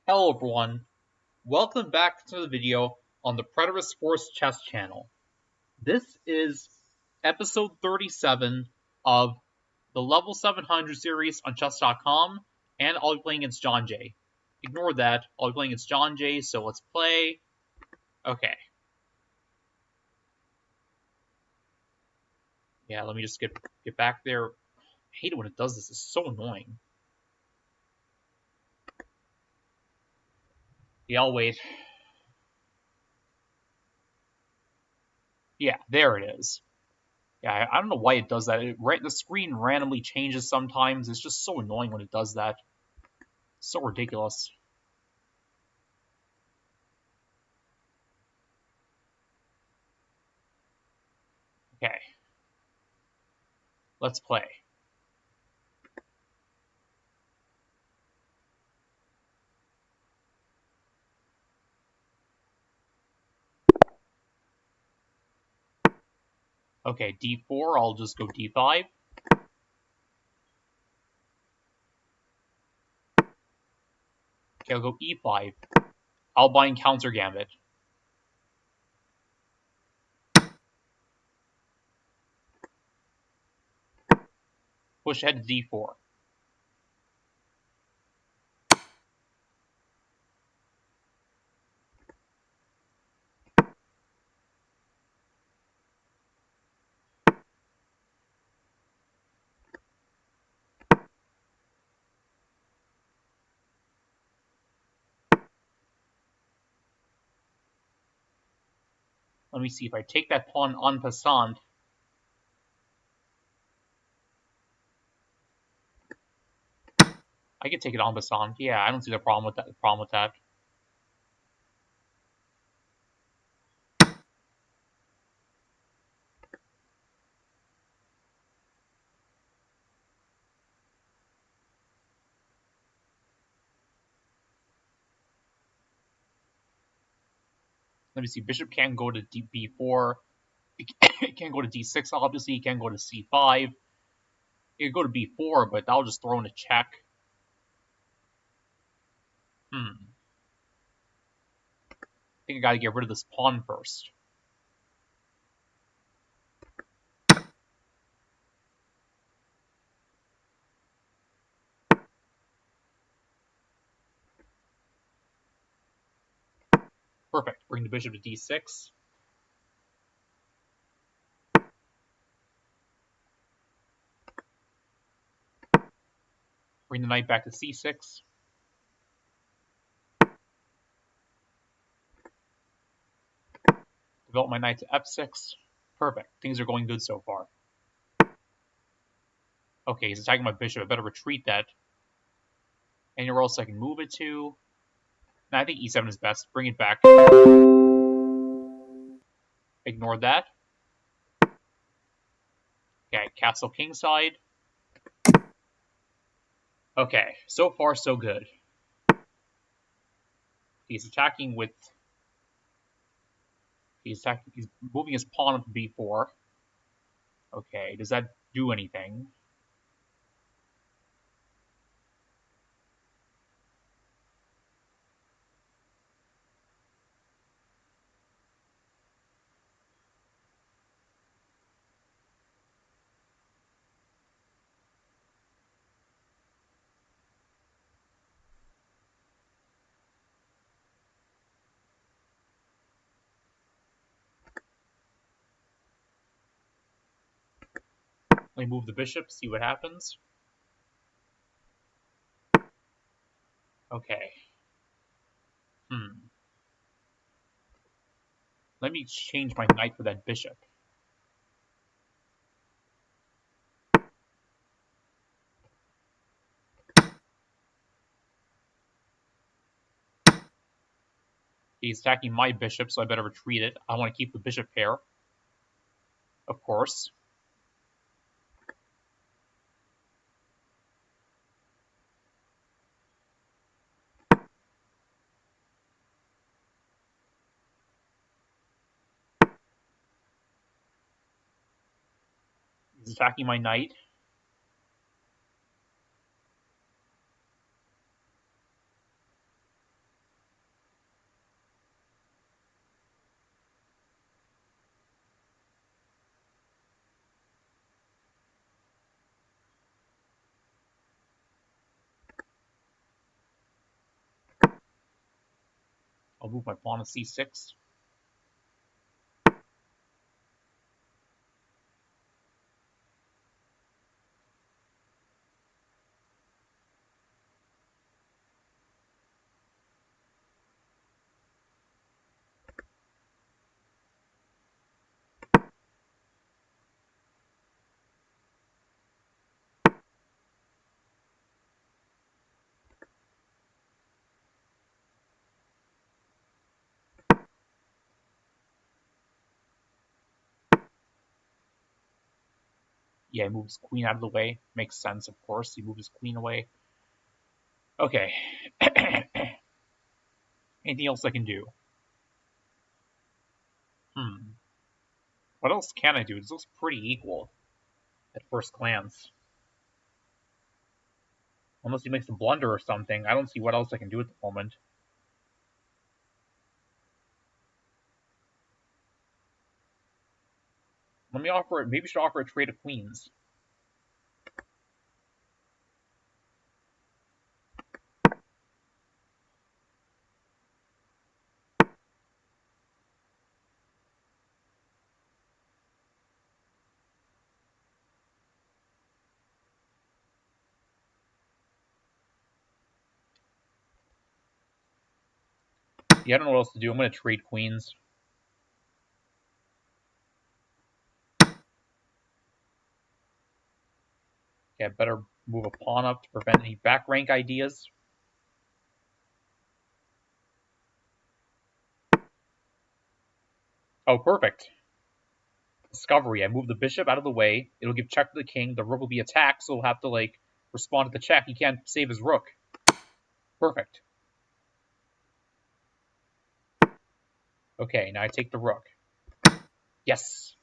Hello everyone, welcome back to the video on the Predator Sports Chess channel. This is episode 37 of the Level 700 series on Chess.com, and I'll be playing against John Jay. Ignore that, I'll be playing against John Jay, so let's play. Okay. Yeah, let me just get back there. I hate it when it does this, it's so annoying. Yeah, I'll wait. Yeah, there it is. Yeah, I don't know why it does that. The screen randomly changes sometimes. It's just so annoying when it does that. So ridiculous. Okay. Let's play. Okay, d4, I'll just go d5. Okay, I'll go e5. I'll bind counter gambit. Push ahead to d4. Let me see if I take that pawn en passant. I can take it en passant. Yeah, I don't see the problem with that. Let me see. Bishop can't go to b4. It can't go to d6, obviously. It can't go to c5. It could go to b4, but that'll just throw in a check. I think I gotta get rid of this pawn first. Perfect. Bring the bishop to d6. Bring the knight back to c6. Develop my knight to f6. Perfect. Things are going good so far. Okay, he's attacking my bishop. I better retreat that. Anywhere else I can move it to? No, I think e7 is best. Bring it back. Ignore that. Okay, castle kingside. Okay, so far so good. He's attacking with... He's moving his pawn up to b4. Okay, does that do anything? Let me move the bishop, see what happens. Okay. Let me change my knight for that bishop. He's attacking my bishop, so I better retreat it. I want to keep the bishop pair. Of course. He's attacking my knight. I'll move my pawn to c6. Yeah, he moves queen out of the way. Makes sense, of course. He moves his queen away. Okay. Anything else I can do? What else can I do? This looks pretty equal at first glance. Unless he makes a blunder or something, I don't see what else I can do at the moment. Let me offer it. Maybe we should offer a trade of queens. Yeah, I don't know what else to do. I'm going to trade queens. Yeah, better move a pawn up to prevent any back rank ideas. Oh, perfect. Discovery. I move the bishop out of the way. It'll give check to the king. The rook will be attacked, so he'll have to, like, respond to the check. He can't save his rook. Perfect. Okay, now I take the rook. Yes.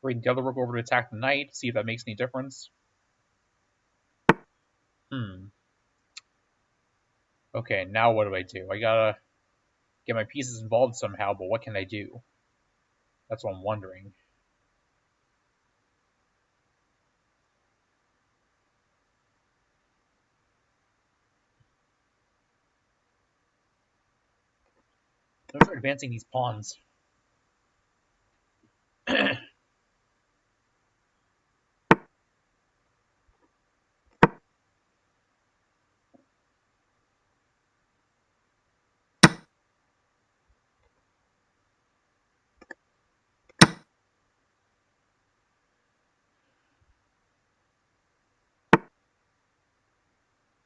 Bring the other rook over to attack the knight. See if that makes any difference. Okay, now what do I do? I gotta get my pieces involved somehow, but what can I do? That's what I'm wondering. Let's start advancing these pawns.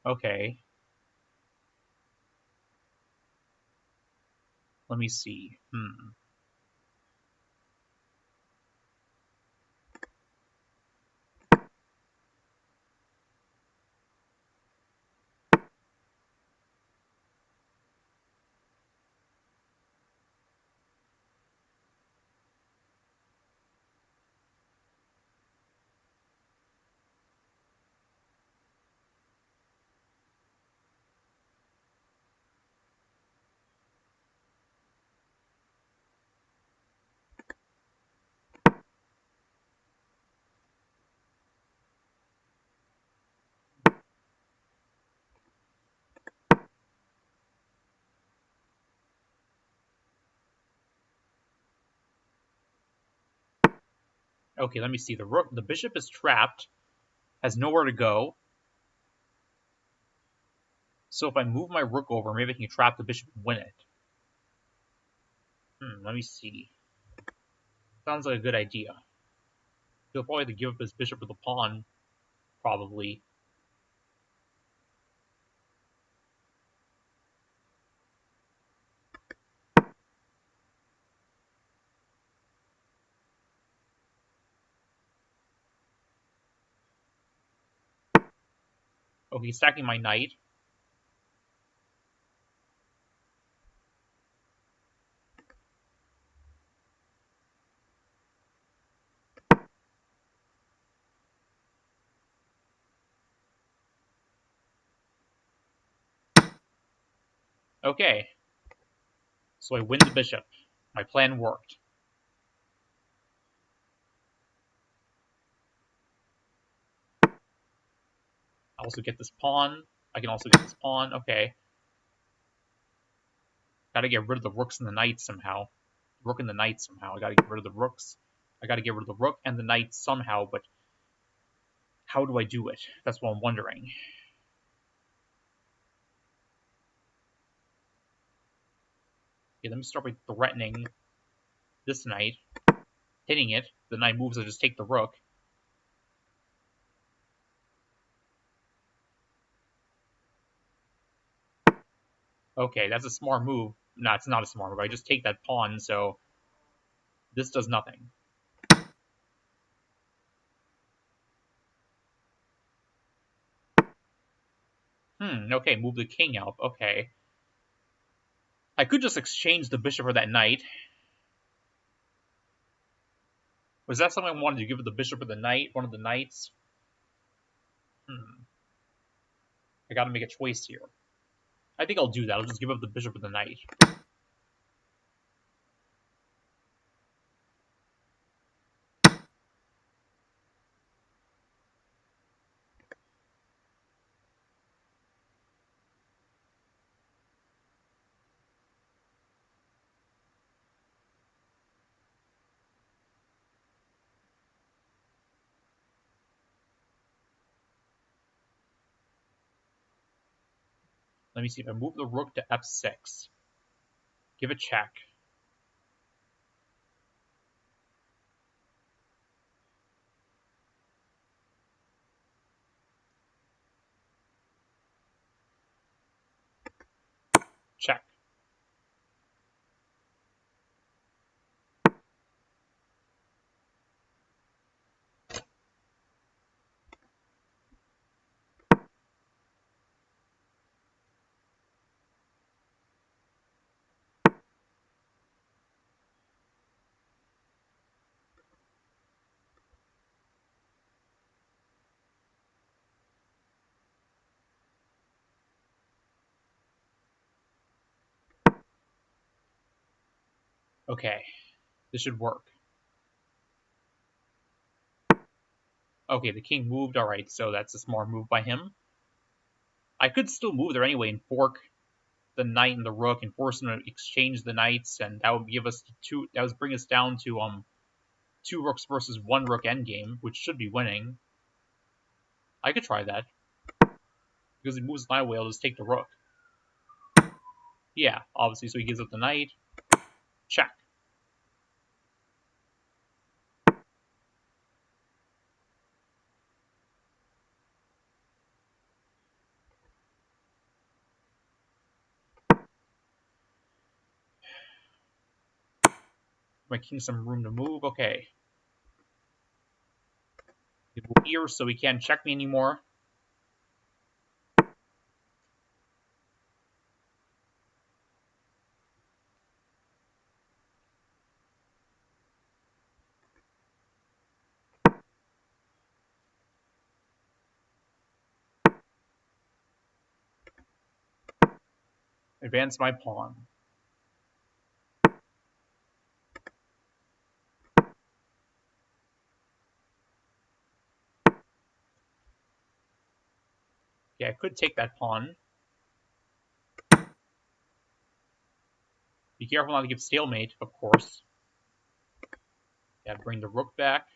Okay. Let me see. Okay, let me see. The bishop is trapped, has nowhere to go. So if I move my rook over, maybe I can trap the bishop and win it. Let me see. Sounds like a good idea. He'll probably have to give up his bishop for the pawn, probably. Oh, he's stacking my knight. Okay. So I win the bishop. My plan worked. I also get this pawn. I can also get this pawn. Okay. Gotta get rid of the rooks and the knights somehow. Rook and the knight somehow. I gotta get rid of the rooks. I gotta get rid of the rook and the knight somehow, but how do I do it? That's what I'm wondering. Okay, let me start by threatening this knight, hitting it. The knight moves, I just take the rook. Okay, that's a smart move. No, it's not a smart move. I just take that pawn, so this does nothing. Okay, move the king out. Okay. I could just exchange the bishop for that knight. Was that something I wanted to give the bishop or the knight? One of the knights? I gotta make a choice here. I think I'll do that. I'll just give up the bishop or the knight. Let me see if I move the rook to f6. Give a check. Check. Okay. This should work. Okay, the king moved. Alright, so that's a smart move by him. I could still move there anyway and fork the knight and the rook and force him to exchange the knights, and that would give us two. That would bring us down to 2 rooks versus 1 rook endgame, which should be winning. I could try that because he moves my way. I'll just take the rook. Yeah, obviously. So he gives up the knight. Check. My king some room to move. Okay. He move here, so he can't check me anymore. Advance my pawn. Yeah, I could take that pawn. Be careful not to give stalemate, of course. Yeah, bring the rook back.